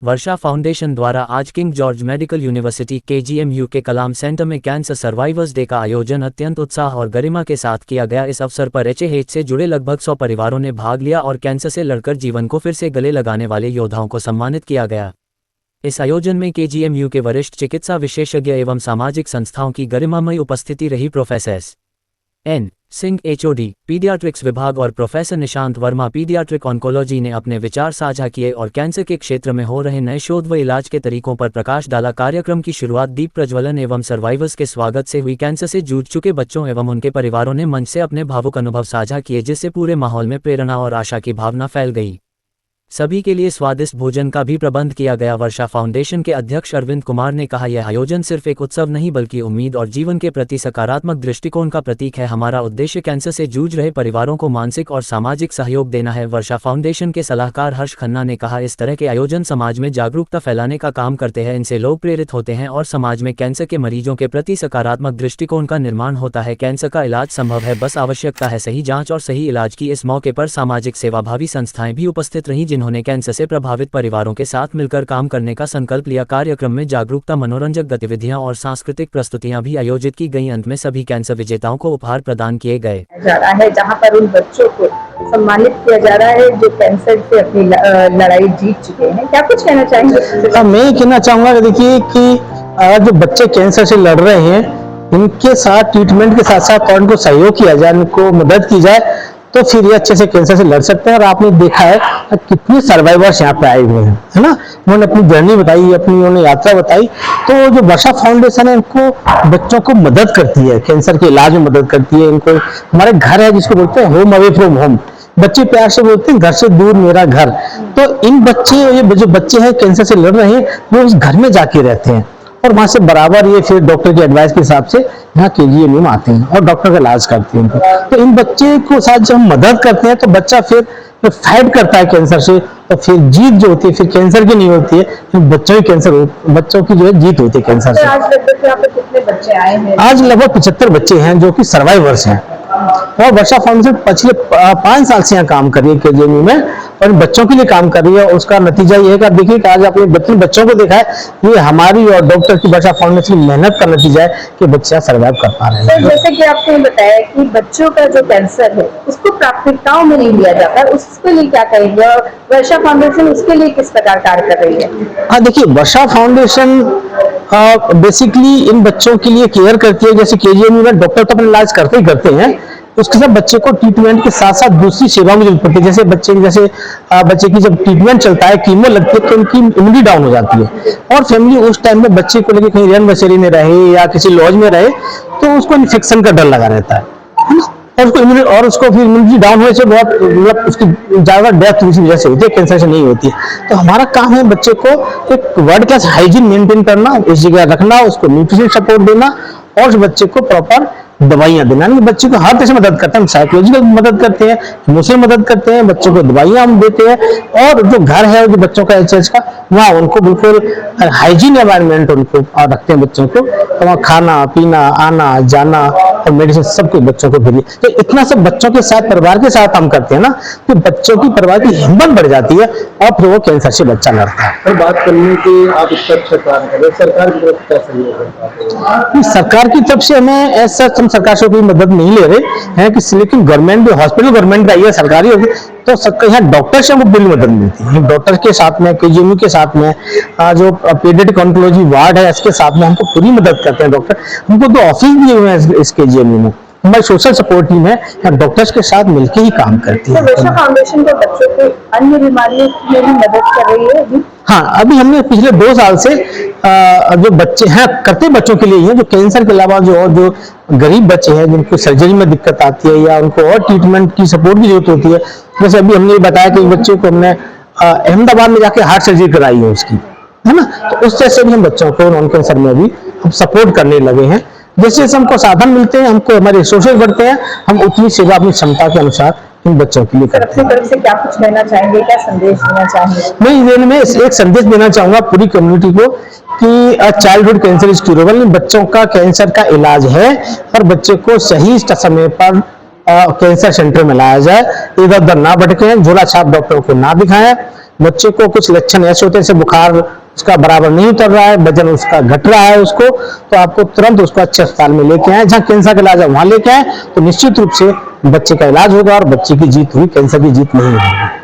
वर्षा foundation द्वारा आज king George medical university KGMU के कलाम सेंटर में कैंसर सर्वाइवर्स डे का आयोजन अत्यंत उत्साह और गरिमा के साथ किया गया। इस अवसर पर HAH से जुड़े लगभग 100 परिवारों ने भाग लिया और कैंसर से लड़कर जीवन को फिर से गले लगाने वाले योद्धाओं को सम्मानित किया गया। इस आयोजन में KGMU के वरिष्ठ चिकित्सा विशेषज्ञ एवं सामाजिक संस्थाओं की गरिमामयी उपस्थिति रही। Professor N. Singh HOD paediatrics विभाग और professor Nishant Verma paediatric oncology ने अपने विचार साझा किए और कैंसर के क्षेत्र में हो रहे नए शोध व इलाज के तरीकों पर प्रकाश डाला। कार्यक्रम की शुरुआत दीप प्रज्वलन एवं सर्वाइवर्स के स्वागत से हुई। कैंसर से जूझ चुके बच्चों एवं उनके परिवारों ने मंच से अपने भावुक अनुभव साझा किए, जिससे पूरे माहौल में प्रेरणा और आशा की भावना फैल गई। सभी के लिए स्वादिष्ट भोजन का भी प्रबंध किया गया। वर्षा फाउंडेशन के अध्यक्ष अरविंद कुमार ने कहा, यह आयोजन सिर्फ एक उत्सव नहीं बल्कि उम्मीद और जीवन के प्रति सकारात्मक दृष्टिकोण का प्रतीक है। हमारा उद्देश्य कैंसर से जूझ रहे परिवारों को मानसिक और सामाजिक सहयोग देना है। वर्षा फाउंडेशन के सलाहकार हर्ष खन्ना ने कहा, इस तरह के आयोजन समाज में जागरूकता फैलाने का काम करते हैं। इनसे लोग प्रेरित होते हैं और समाज में कैंसर के मरीजों के प्रति सकारात्मक दृष्टिकोण का निर्माण होता है। कैंसर का इलाज संभव है, बस आवश्यकता है सही जाँच और सही इलाज की। इस मौके पर सामाजिक सेवाभावी संस्थाएं भी उपस्थित रहीं, जिन्होंने कैंसर से प्रभावित परिवारों के साथ मिलकर काम करने का संकल्प लिया। कार्यक्रम में जागरूकता, मनोरंजक गतिविधियां और सांस्कृतिक प्रस्तुतियां भी आयोजित की गईं। अंत में सभी कैंसर विजेताओं को उपहार प्रदान किए गए। जा रहा है जहां पर उन बच्चों को सम्मानित किया जा रहा है जो कैंसर से अपनी लड़ाई जीत चुके हैं। क्या कुछ कहना चाहेंगे? मैं ये कहना चाहूंगा कि देखिए कि जो बच्चे कैंसर से लड़ रहे हैं, इनके साथ ट्रीटमेंट के साथ साथ उनको सहयोग किया जाए, उनको मदद की जाए, तो फिर ये अच्छे से कैंसर से लड़ सकते हैं। और आपने देखा है कितने सर्वाइवर्स यहाँ पे आए हुए हैं, है ना। उन्होंने अपनी जर्नी बताई, अपनी उन्होंने यात्रा बताई। तो जो वर्षा फाउंडेशन है, इनको बच्चों को मदद करती है, कैंसर के इलाज में मदद करती है। इनको हमारे घर है जिसको बोलते हैं होम अवे फ्रॉम होम, बच्चे प्यार से बोलते हैं घर से दूर मेरा घर। तो इन ये जो बच्चे हैं कैंसर से लड़ रहे हैं, वो उस घर में जाके रहते हैं और वहां से बराबर ये फिर डॉक्टर की एडवाइस के हिसाब से यहाँ KGMU में आते हैं और डॉक्टर का इलाज करते हैं उनको। तो इन बच्चे को साथ जब हम मदद करते हैं तो बच्चा फिर फाइट करता है कैंसर से, तो फिर जीत जो होती है फिर कैंसर की नहीं होती है, फिर बच्चों की जो है जीत होती है कैंसर से। आज लगभग यहाँ पे कितने बच्चे आए हैं? आज लगभग 75 बच्चे हैं जो कि सर्वाइवर्स हैं और वर्षा फाउंडेशन पिछले 5 साल से यहाँ काम कर रही है KGMU में और बच्चों के लिए काम कर रही है। उसका नतीजा ये है कि आप देखिए कि आज आपने बच्चों को देखा है, ये हमारी और डॉक्टर की वर्षा फाउंडेशन की मेहनत का नतीजा है कि बच्चे सर्वाइव कर पा रहे हैं। तो जैसे कि आपने बताया कि बच्चों का जो कैंसर है उसको प्राथमिकताओं में नहीं लिया जाता, उसके लिए क्या करेंगे और वर्षा फाउंडेशन उसके लिए किस प्रकार कार्य कर रही है? हाँ देखिए, वर्षा फाउंडेशन बेसिकली इन बच्चों के लिए केयर करती है। जैसे KGMU में डॉक्टर तो अपना इलाज करते ही करते हैं, उसके साथ बच्चे को ट्रीटमेंट के साथ साथ दूसरी सेवा में जरूरत पड़ती है। जैसे बच्चे की जब ट्रीटमेंट चलता है, कीमो लगती है, तो उनकी इम्यूनिटी डाउन हो जाती है और फैमिली उस टाइम में बच्चे को लेकर कहीं रैन बसेरी में रहे या किसी लॉज में रहे तो उसको इन्फेक्शन का डर लगा रहता है और उसको फिर इम्यूनिटी डाउन होने से बहुत उसकी ज्यादा डेथ इसी वजह से होती है, कैंसर से नहीं होती है। तो हमारा काम है बच्चे को एक वर्ल्ड क्लास हाइजीन मेंटेन करना, उस जगह रखना, उसको न्यूट्रिशन सपोर्ट देना और उस बच्चे को प्रॉपर दवाइयां देना। बच्चे को हर तरह से मदद करते हैं, हम साइकोलॉजिकल मदद करते हैं, इमोशनल मदद करते हैं, बच्चों को दवाइयां हम देते हैं और जो घर है जो बच्चों का HH का, वहाँ उनको बिल्कुल हाइजीन एनवायरनमेंट उनको रखते हैं बच्चों को। तो वहाँ खाना पीना, आना जाना और मेडिसिन सब कुछ बच्चों को फ्री। तो इतना सब बच्चों के साथ, परिवार के साथ हम करते हैं ना, तो बच्चों की परिवार की हिम्मत बढ़ जाती है और फिर वो कैंसर से बच्चा लड़ता है। बात करने की आप सरकार की तरफ क्या सहयोग? सरकार की तरफ से हमें ऐसा सरकार से कोई मदद नहीं ले रहे हैं कि, लेकिन गवर्नमेंट हॉस्पिटल गवर्नमेंट का है, सरकारी होगी तो यहाँ डॉक्टर से हमको बिल्कुल मदद मिलती है। डॉक्टर के साथ में KGMU के साथ में जो पीडियाट्रिक ऑन्कोलॉजी वार्ड है इसके साथ में हमको पूरी मदद करते हैं डॉक्टर। हमको 2 ऑफिस दिए हुए हैं इस KGMU में। हमारी सोशल सपोर्ट टीम है, डॉक्टर्स के साथ मिलकर ही काम करती है। वर्षा फाउंडेशन को बच्चों को अन्य बीमारियों में भी मदद कर रही है? हाँ, अभी हमने पिछले 2 साल से जो बच्चे हैं करते बच्चों के लिए ही है, जो कैंसर के अलावा जो गरीब बच्चे हैं जिनको सर्जरी में दिक्कत आती है या उनको और ट्रीटमेंट की सपोर्ट की जरूरत होती है। जैसे अभी हमने बताया कि बच्चे को हमने अहमदाबाद में जाके हार्ट सर्जरी कराई है उसकी, है ना। तो उस तरह से भी हम बच्चों को नॉन कैंसर में भी हम सपोर्ट करने लगे हैं। जैसे जैसे हमको साधन मिलते हैं, हमको हमारे रिसोर्सेज बढ़ते हैं, हम उतनी सेवा अपनी क्षमता के अनुसार इन बच्चों के लिए करते हैं। अपनी तरफ से क्या कुछ कहना चाहेंगे, क्या संदेश देना चाहेंगे? मैं एक संदेश देना चाहूंगा पूरी कम्युनिटी को कि चाइल्डहुड कैंसर इज क्यूरेबल। बच्चों का कैंसर का इलाज है, पर बच्चे को सही समय पर कैंसर सेंटर में लाया जाए, इधर उधर ना भटके, झोला छाप डॉक्टरों को ना दिखाएं। बच्चे को कुछ लक्षण ऐसे होते हैं जैसे बुखार उसका बराबर नहीं उतर रहा है, वजन उसका घट रहा है उसको, तो आपको तुरंत उसको अच्छे अस्पताल में लेके आए, जहाँ कैंसर का इलाज है वहां लेके आए, तो निश्चित रूप से बच्चे का इलाज होगा और बच्चे की जीत हुई, कैंसर की जीत नहीं होगी।